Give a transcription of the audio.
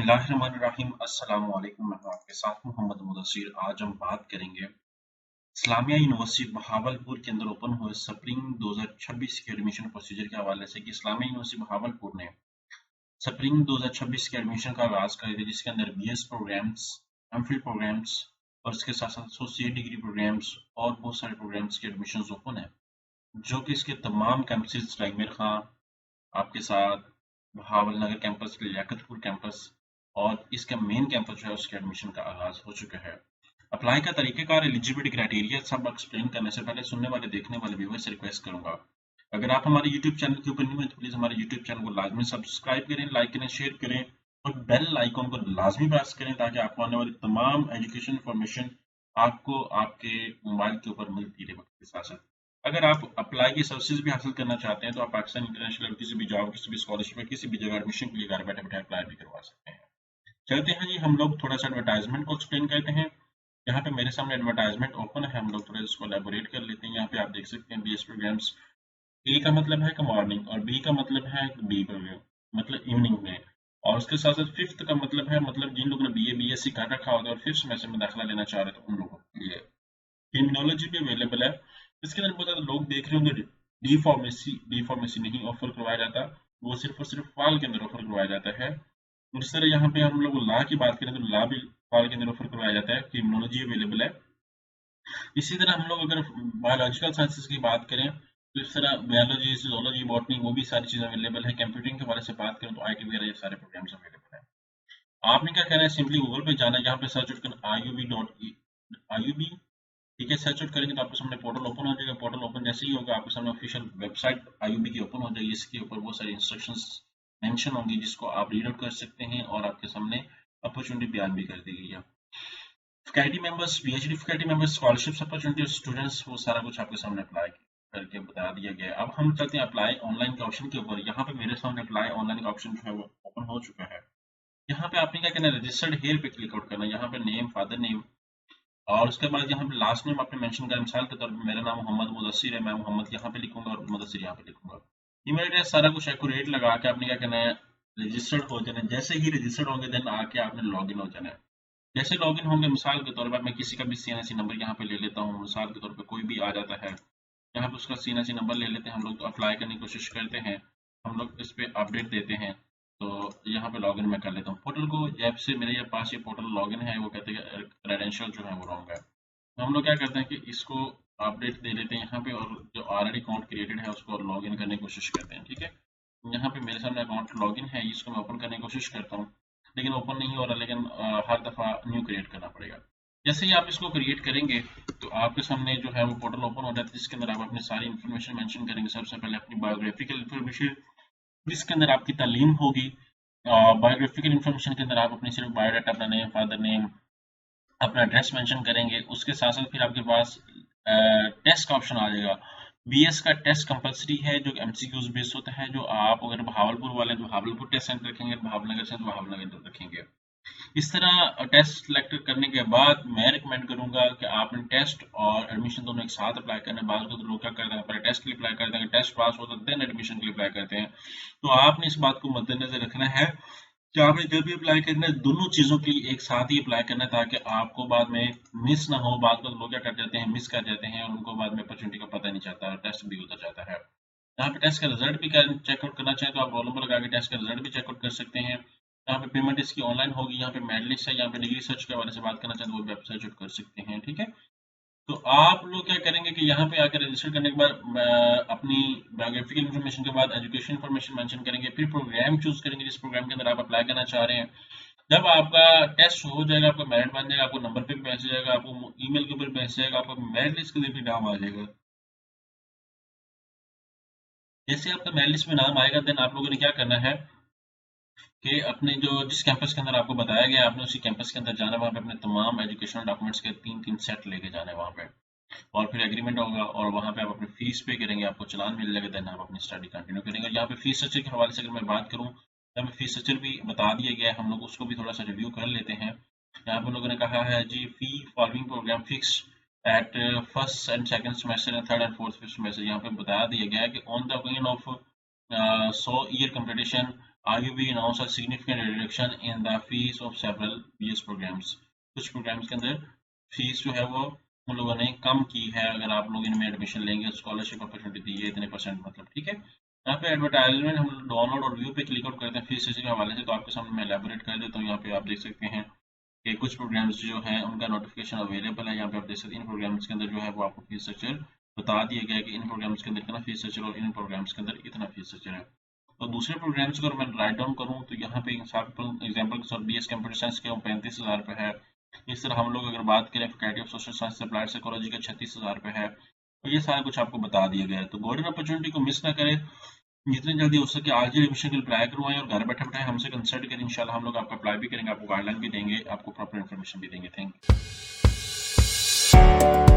बिस्मिल्लाहिर्रहमानिर्रहीम अस्सलाम वालेकुम। मैं हूं आपके साथ मोहम्मद मुदस्सिर। आज हम बात करेंगे इस्लामिया यूनिवर्सिटी बहावलपुर के अंदर ओपन हुए स्प्रिंग 2026 के एडमिशन प्रोसीजर के हवाले से कि इस्लामिया यूनिवर्सिटी बहावलपुर ने स्प्रिंग 2026 के एडमिशन का आगाज कर दिया, जिसके अंदर बीएस प्रोग्राम्स, एमफिल प्रोग्राम्स और इसके साथ साथ एसोसिएट डिग्री प्रोग्राम्स और बहुत सारे प्रोग्राम्स के एडमिशन ओपन है, जो कि इसके तमाम कैंपसेस लाइक मेर खां आपके साथ बहावल नगर कैंपस, लियाकतपुर कैंपस और इसका मेन कैंपस जो है उसके एडमिशन का आगाज हो चुका है। अप्लाई का तरीकेकार, एलिजिबिलिटी क्राइटेरिया सब एक्सप्लेन करने से पहले सुनने वाले देखने वाले व्यूअर्स से रिक्वेस्ट करूंगा, अगर आप हमारे यूट्यूब चैनल के ऊपर न्यू हैं तो प्लीज हमारे यूट्यूब चैनल को लाजमी सब्सक्राइब करें, लाइक करें, शेयर करें और बेल आइकॉन को लाजमी प्रेस करें ताकि आपको आने वाली तमाम एजुकेशन इंफॉर्मेशन आपको आपके मोबाइल के ऊपर मिलती रहे वक्त के साथ साथ। अगर आप अप्लाई की सर्विसेज भी हासिल करना चाहते हैं तो आप पाकिस्तान इंटरनेशनल किसी भी जॉब, किसी भी स्कॉलरशिप, किसी भी जगह एडमिशन के लिए घर बैठे बैठे अप्लाई भी करवा सकते हैं। चलते हैं जी, हम लोग थोड़ा सा एडवर्टाइजमेंट को एक्सप्लेन करते हैं। यहाँ पे मेरे सामने एडवर्टाइजमेंट ओपन है, हम लोग थोड़ा इसको एलेबोरेट कर लेते हैं। यहाँ पे आप देख सकते हैं बीएस प्रोग्राम्स। ए का मतलब है कि मॉर्निंग और बी का मतलब है बी प्रोग्राम मतलब इवनिंग में, और उसके साथ साथ फिफ्थ का मतलब है मतलब जिन लोगों ने बीए बीएससी कर रखा होगा और फिफ्थ सेमेस्टर में दाखिला लेना चाह रहे थे उन लोगों के लिए क्रिमिनोलॉजी भी अवेलेबल है। इसके अंदर बहुत ज़्यादा लोग देख रहे होंगे डी फार्मेसी नहीं ऑफर करवाया जाता, वो सिर्फ और सिर्फ फाल के अंदर ऑफर करवाया जाता है। और इस तरह यहाँ पे हम लोग लॉ की बात करें तो लॉ भी फाल के अंदर ऑफर करवाया जाता है, क्रिमिनोलॉजी अवेलेबल है। इसी तरह हम लोग अगर बायोलॉजिकल साइंसेज की बात करें तो इस तरह बायोलॉजी, फिजियोलॉजी, बॉटनी वो भी सारी चीज़ें अवेलेबल है। कंप्यूटिंग के हवाले से बात करें तो आईटी वगैरह ये सारे प्रोग्राम्स अवेलेबल है। आपने क्या करना है, सिंपली गूगल पे जाना है, यहाँ पे सर्च करना IUB, ठीक है। सर्च आउट करेंगे तो आपके सामने पोर्टल ओपन हो जाएगा। पोर्टल ओपन जैसे ही होगा आपके सामने ऑफिशियल वेबसाइट आईयूबी की ओपन हो जाएगी। इसके ऊपर बहुत सारी इंस्ट्रक्शंस मेंशन होंगी जिसको आप रीड आउट कर सकते हैं और आपके सामने अपॉर्चुनिटी बयान भी कर दी गई है। Faculty members, PhD faculty members, scholarships opportunity, students, वो सारा कुछ आपके सामने अप्लाई करके बता दिया गया है। अब हम चलते हैं अप्लाई ऑनलाइन के ऑप्शन के ऊपर। यहाँ पे मेरे सामने अप्लाई ऑनलाइन का ऑप्शन जो है वो ओपन हो चुका है। यहाँ पे आपने क्या करना है, रजिस्टर्ड हेयर पे क्लिक आउट करना है। यहाँ पे नेम, फादर नेम और उसके बाद यहाँ पे लास्ट नेम आपने मेंशन करा। मिसाल के तौर पर मेरा नाम मोहम्मद मुदस्सिर है, मैं मोहम्मद यहाँ पे लिखूंगा और मुदस्सिर यहाँ पे लिखूंगा। ईमेल एड्रेस सारा कुछ एक्यूरेट लगा के आपने क्या करना है, रजिस्टर्ड हो जाना है। जैसे ही रजिस्टर्ड होंगे देन आके आपने लॉग इन हो जाना है। जैसे लॉग इन होंगे, मिसाल के तौर पर मैं किसी का भी CNC नंबर यहाँ पे ले लेता हूँ। मिसाल के तौर पर कोई भी आ जाता है, यहाँ पे उसका CNC नंबर ले लेते हैं हम लोग, तो अप्लाई करने की कोशिश करते हैं। हम लोग इस पे अपडेट देते हैं तो यहाँ पे लॉगिन मैं कर लेता हूँ पोर्टल को। ऐप से मेरे पास ये पोर्टल लॉगिन है, वो कहते हैं क्रेडेंशियल जो है वो रॉन्ग है। तो हम लोग क्या करते हैं कि इसको अपडेट दे लेते हैं यहाँ पे और जो ऑलरेडी अकाउंट क्रिएटेड है उसको लॉगिन करने की कोशिश करते हैं, ठीक है। यहाँ पे मेरे सामने अकाउंट लॉगिन है, इसको मैं ओपन करने की कोशिश करता हूँ लेकिन ओपन नहीं हो रहा, लेकिन हर दफ़ा न्यू क्रिएट करना पड़ेगा। जैसे ही आप इसको क्रिएट करेंगे तो आपके सामने जो है वो पोर्टल ओपन हो जाता है, जिसके अंदर आप अपनी सारी इन्फॉर्मेशन मेंशन करेंगे। सबसे पहले अपनी बायोग्राफिकल इन्फॉर्मेशन, जिसके अंदर आपकी तालीम होगी। बायोग्राफिकल इन्फॉर्मेशन के अंदर आप अपनी सिर्फ बायोडाटा, अपना नेम, फादर नेम, अपना एड्रेस मेंशन करेंगे। उसके साथ साथ फिर आपके पास टेस्ट का ऑप्शन आ जाएगा। बीएस का टेस्ट कंपलसरी है जो MCQs बेस्ड होता है। जो आप अगर बहावलपुर वाले तो बहावलपुर टेस्ट सेंटर रखेंगे, भावनगर से तो भावनगर रखेंगे। इस तरह टेस्ट सेलेक्ट करने के बाद मैं रिकमेंड करूंगा कि आपने टेस्ट और एडमिशन दोनों एक साथ अप्लाई करना है। बाद को तो लोग क्या करते हैं, पहले टेस्ट के लिए अप्लाई करते हैं, टेस्ट पास होता है देन एडमिशन के लिए अप्लाई करते हैं। तो आपने इस बात को मद्देनजर रखना है कि आपने जब भी अप्लाई करना है दोनों चीज़ों के लिए एक साथ ही अप्लाई करना है ताकि आपको बाद में मिस ना हो। बाद में लोग क्या कर जाते हैं, मिस कर जाते हैं और उनको बाद में अपॉर्चुनिटी का पता नहीं चलता और टेस्ट भी उतर जाता है। यहाँ पे टेस्ट का रिजल्ट भी चेकआउट करना चाहें तो आप रोल नंबर लगा के टेस्ट का रिजल्ट भी चेकआउट कर सकते हैं। यहाँ पे पेमेंट इसकी ऑनलाइन होगी। यहाँ पे मेड लिस्ट है, यहाँ पे डिग्री सर्च के बारे से बात करना चाहें तो वो वेब सर्च कर सकते हैं, ठीक है। तो आप लोग क्या करेंगे कि यहाँ पे आकर रजिस्टर करने के बाद अपनी बायोग्राफिकल इन्फॉर्मेशन के बाद एजुकेशन इन्फॉर्मेशन मेंशन करेंगे, फिर प्रोग्राम चूज करेंगे जिस प्रोग्राम के अंदर आप अप्लाई करना चाह रहे हैं। जब आपका टेस्ट हो जाएगा, आपका मेरिट बन जाएगा, आपको नंबर पे भी मैसेज आएगा, आपको ईमेल के ऊपर मैसेज आएगा, आपका मेरिट लिस्ट के लिए भी नाम आ जाएगा। जैसे आपका मेरिट लिस्ट में नाम आएगा देन आप लोगों ने क्या करना है कि अपने जो जिस कैंपस के अंदर आपको बताया गया आपने उसी कैंपस के अंदर जाना है। वहाँ पे अपने तमाम एजुकेशनल डॉक्यूमेंट्स के 3-3 सेट लेके जाना है वहाँ पे, और फिर एग्रीमेंट होगा और वहाँ पे आप अपनी फीस पे करेंगे, आपको चालान मिल जाएगा, देन आप अपनी स्टडी कंटिन्यू करेंगे। और यहाँ पे फीस स्ट्रक्चर के हवाले से अगर मैं बात करूँ तो हमें फीस स्ट्रक्चर भी बता दिया गया है, हम लोग उसको भी थोड़ा सा रिव्यू कर लेते हैं। यहाँ पे लोगों ने कहा है जी, the following programme fix at first and second semester and third and fourth semester. यहाँ पे बता दिया गया है कि on the occasion of 100 year competition आगे भी announce a significant reduction in the fees of several BS programmes. कुछ प्रोग्राम्स के अंदर फीस जो है वो उन लोगों ने कम की है, अगर आप लोग इनमें एडमिशन लेंगे, स्कॉलरशिप अपॉर्चुनिटी दी है इतने परसेंट मतलब, ठीक है। यहाँ पे एडवर्टाइजमेंट हम डाउनलोड और व्यू पे क्लिक आउट करते हैं फीस स्ट्रक्चर के हवाले से, तो आपके सामने मैं एलैबोरेट कर देता हूँ। यहाँ पे आप देख सकते हैं कि कुछ प्रोग्राम्स जो हैं उनका नोटिफिकेशन अवेलेबल है। यहाँ पे आप देख सकते हैं इन प्रोग्राम्स के अंदर जो है वो आपको फीस स्ट्रक्चर बता दिया गया है कि इन प्रोग्राम्स के अंदर इतना फीस स्ट्रक्चर और इन प्रोग्राम्स के अंदर इतना फीस स्ट्रक्चर है। तो दूसरे प्रोग्राम्स को अगर मैं राइट डाउन करूँ तो यहाँ पे एग्जाम्पल के साथ BS कंप्यूटर साइंस के 35,000 पे है। इस तरह हम लोग अगर बात करें faculty of social science applied psychology का 36,000 पे है। तो ये सारा कुछ आपको बता दिया गया है, तो गोल्डन अपॉर्चुनिटी को मिस ना करें, जितनी जल्दी हो सके आज ही एडमिशन के लिए अप्लाई करवाएं और घर बैठे बैठे हमसे कंसल्ट करें। इंशाल्लाह हम लोग आपका अप्लाई भी करेंगे, आपको गाइडलाइन भी देंगे, आपको प्रॉपर इन्फॉर्मेशन भी देंगे। Thank you.